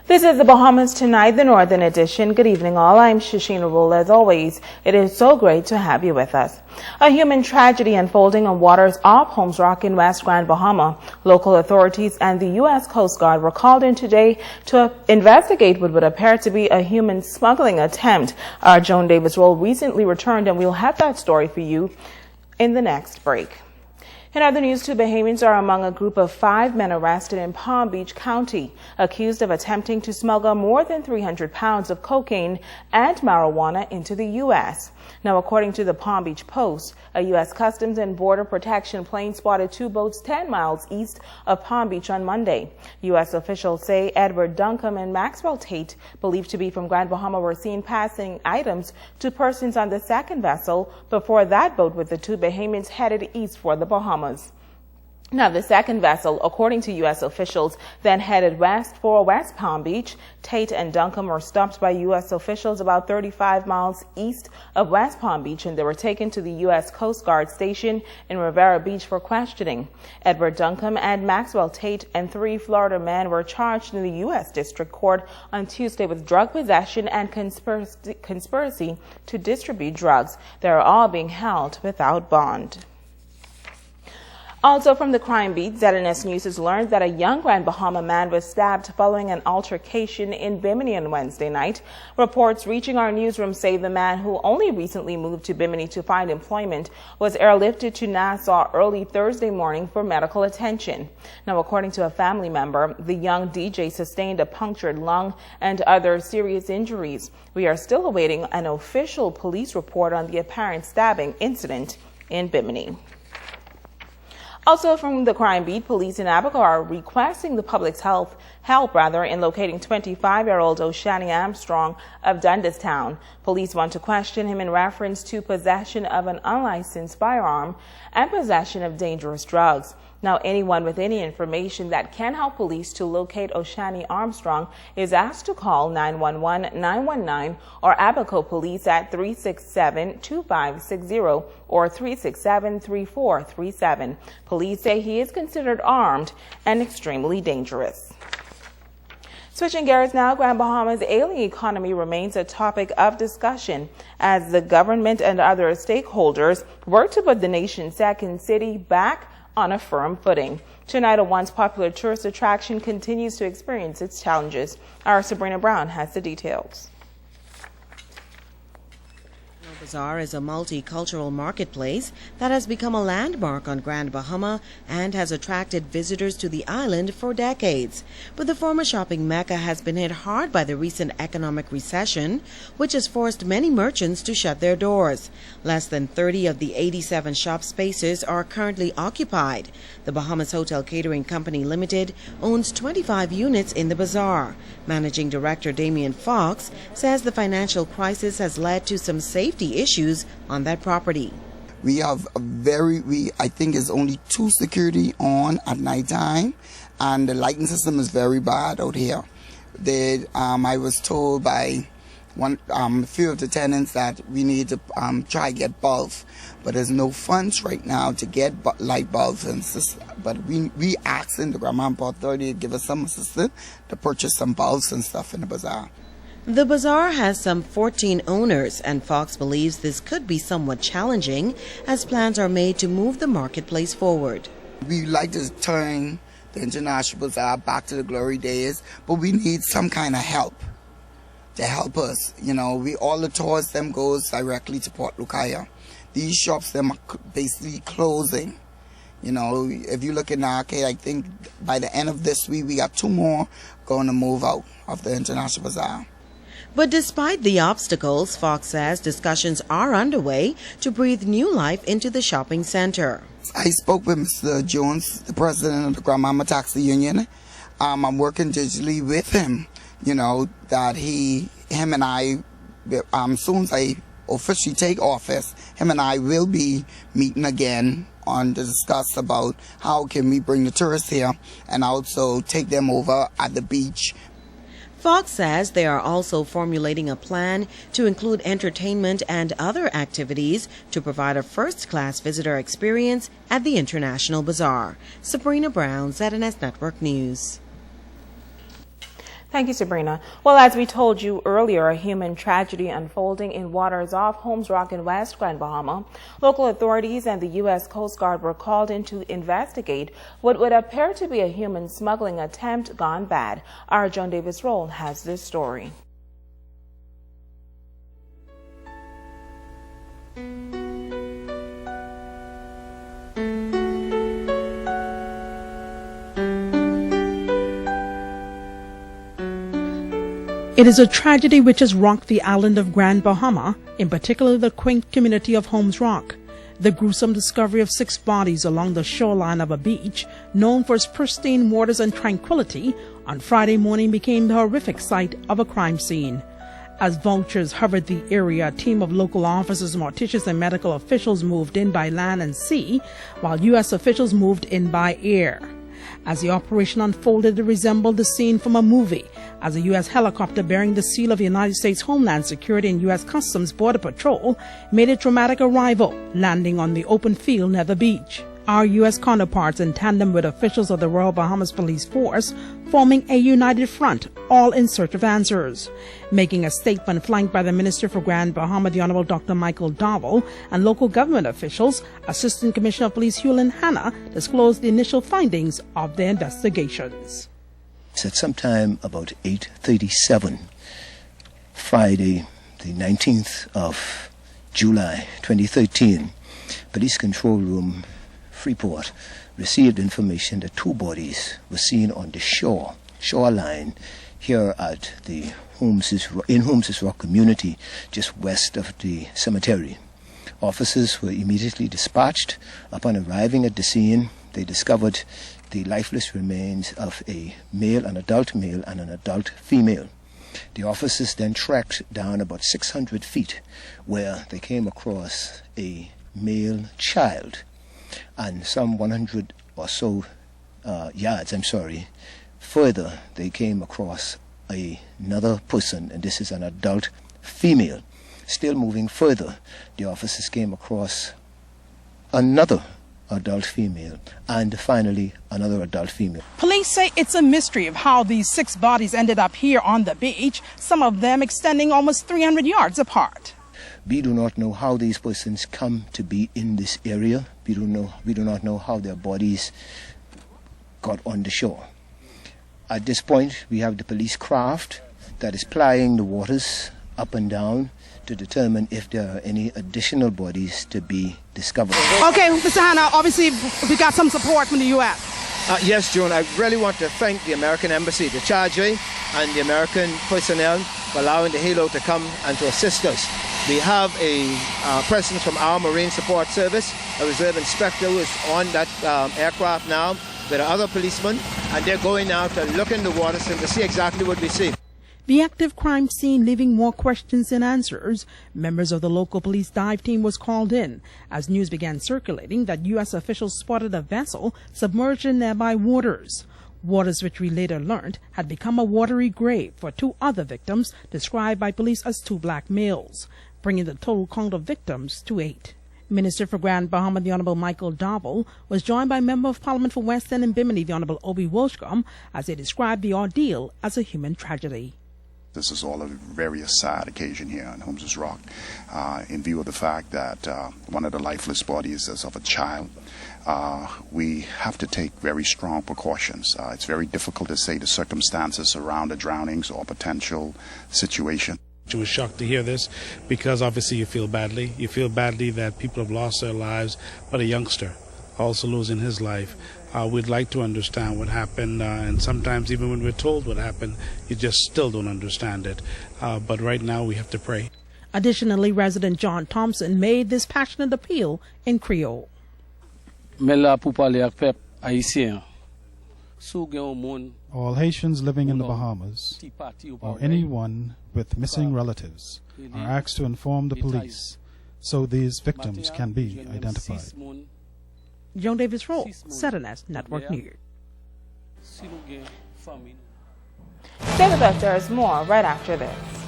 This is the Bahamas Tonight, the Northern Edition. Good evening, all. I'm Shasheena Rolle. As always, it is so great to have you with us. A human tragedy unfolding on waters off Holmes Rock in West Grand Bahama. Local authorities and the U.S. Coast Guard were called in today to investigate what would appear to be a human smuggling attempt. Our Joan Davis Rolle recently returned, and we'll have that story for you in the next break. In other news, 2 Bahamians are among a group of 5 men arrested in Palm Beach County, accused of attempting to smuggle more than 300 pounds of cocaine and marijuana into the U.S. Now, according to the Palm Beach Post, a U.S. Customs and Border Protection plane spotted 2 boats 10 miles east of Palm Beach on Monday. U.S. officials say Edward Duncombe and Maxwell Tate, believed to be from Grand Bahama, were seen passing items to persons on the second vessel before that boat with the 2 Bahamians headed east for the Bahamas. Now, the second vessel, according to U.S. officials, then headed west for West Palm Beach. Tate and Duncombe were stopped by U.S. officials about 35 miles east of West Palm Beach, and they were taken to the U.S. Coast Guard station in Rivera Beach for questioning. Edward Duncombe and Maxwell Tate and 3 Florida men were charged in the U.S. District Court on Tuesday with drug possession and conspiracy to distribute drugs. They are all being held without bond. Also from the crime beat, ZNS News has learned that a young Grand Bahama man was stabbed following an altercation in Bimini on Wednesday night. Reports reaching our newsroom say the man, who only recently moved to Bimini to find employment, was airlifted to Nassau early Thursday morning for medical attention. Now, according to a family member, the young DJ sustained a punctured lung and other serious injuries. We are still awaiting an official police report on the apparent stabbing incident in Bimini. Also from the crime beat, police in Abaco are requesting the public's help in locating 25-year-old Oshani Armstrong of Dundastown. Police want to question him in reference to possession of an unlicensed firearm and possession of dangerous drugs. Now, anyone with any information that can help police to locate Oshani Armstrong is asked to call 911-919 or Abaco Police at 367-2560 or 367-3437. Police say he is considered armed and extremely dangerous. Switching gears now, Grand Bahama's ailing economy remains a topic of discussion as the government and other stakeholders work to put the nation's second city back on a firm footing. Tonight, a once popular tourist attraction continues to experience its challenges. Our Sabrina Brown has the details. Bazaar is a multicultural marketplace that has become a landmark on Grand Bahama and has attracted visitors to the island for decades. But the former shopping mecca has been hit hard by the recent economic recession, which has forced many merchants to shut their doors. Less than 30 of the 87 shop spaces are currently occupied. The Bahamas Hotel Catering Company Limited owns 25 units in the bazaar. Managing Director Damian Fox says the financial crisis has led to some safety issues on that property. We have I think it's only 2 security on at nighttime, and the lighting system is very bad out here. I was told by a few of the tenants that we need to try to get bulbs, but there's no funds right now to get light bulbs, but we asking the Grand Bahama Authority to give us some assistance to purchase some bulbs and stuff in the bazaar. The bazaar has some 14 owners, and Fox believes this could be somewhat challenging as plans are made to move the marketplace forward. We like to turn the International Bazaar back to the glory days, but we need some kind of help to help us. You know, all the tours them goes directly to Port Lucaya. These shops them are basically closing. You know, if you look in the arcade, I think by the end of this week we got 2 more going to move out of the International Bazaar. But despite the obstacles, Fox says discussions are underway to breathe new life into the shopping center. I spoke with Mr. Jones, the president of the Grand Bahama Taxi Union. I'm working digitally with him, you know, that him and I, as soon as I officially take office, him and I will be meeting again to discuss about how can we bring the tourists here and also take them over at the beach. Fox says they are also formulating a plan to include entertainment and other activities to provide a first-class visitor experience at the International Bazaar. Sabrina Brown, ZNS Network News. Thank you, Sabrina. Well, as we told you earlier, a human tragedy unfolding in waters off Holmes Rock in West Grand Bahama. Local authorities and the U.S. Coast Guard were called in to investigate what would appear to be a human smuggling attempt gone bad. Our Joan Davis Rolle has this story. It is a tragedy which has rocked the island of Grand Bahama, in particular the quaint community of Holmes Rock. The gruesome discovery of 6 bodies along the shoreline of a beach, known for its pristine waters and tranquility, on Friday morning became the horrific sight of a crime scene. As vultures hovered the area, a team of local officers, morticians, and medical officials moved in by land and sea, while U.S. officials moved in by air. As the operation unfolded, it resembled the scene from a movie, as a U.S. helicopter bearing the seal of the United States Homeland Security and U.S. Customs Border Patrol made a dramatic arrival, landing on the open field near the beach. Our U.S. counterparts, in tandem with officials of the Royal Bahamas Police Force, forming a united front, all in search of answers. Making a statement flanked by the Minister for Grand Bahama, the Honorable Dr. Michael Dowell, and local government officials, Assistant Commissioner of Police Hewlin Hanna disclosed the initial findings of their investigations. It's at some time about 8:37, Friday, the 19th of July, 2013, Police Control Room, Freeport, received information that 2 bodies were seen on the shoreline here at the Holmes Rock community, just west of the cemetery. Officers were immediately dispatched. Upon arriving at the scene, they discovered the lifeless remains of a male, an adult male, and an adult female. The officers then trekked down about 600 feet, where they came across a male child, and some 100 or so yards, further they came across another person, and this is an adult female. Still moving further, the officers came across another adult female, and finally another adult female. Police say it's a mystery of how these 6 bodies ended up here on the beach, some of them extending almost 300 yards apart. We do not know how these persons come to be in this area. We do not know how their bodies got on the shore. At this point, we have the police craft that is plying the waters up and down to determine if there are any additional bodies to be discovered. Okay, Mr. Hanna, obviously we got some support from the U.S. Yes, Joan, I really want to thank the American Embassy, the Charge, and the American personnel for allowing the Halo to come and to assist us. We have a presence from our Marine Support Service, a reserve inspector who is on that aircraft now with other policemen, and they're going now to look in the waters and to see exactly what we see. The active crime scene leaving more questions than answers. Members of the local police dive team was called in as news began circulating that U.S. officials spotted a vessel submerged in nearby waters. Waters which we later learned had become a watery grave for 2 other victims described by police as 2 black males, bringing the total count of victims to 8. Minister for Grand Bahama, the Honorable Michael Dowell, was joined by Member of Parliament for West End and Bimini, the Honorable Obi Wolshcombe, as they described the ordeal as a human tragedy. This is all a very sad occasion here on Holmes Rock, in view of the fact that one of the lifeless bodies is of a child. We have to take very strong precautions. It's very difficult to say the circumstances around the drownings or potential situation. I was shocked to hear this because obviously you feel badly. You feel badly that people have lost their lives, but a youngster also losing his life. We'd like to understand what happened, and sometimes even when we're told what happened, you just still don't understand it. But right now we have to pray. Additionally, resident John Thompson made this passionate appeal in Creole. All Haitians living in the Bahamas, or anyone with missing relatives, are asked to inform the police so these victims can be identified. Joan Davis Rolle, ZNS Network News. Stay with us, there is more right after this.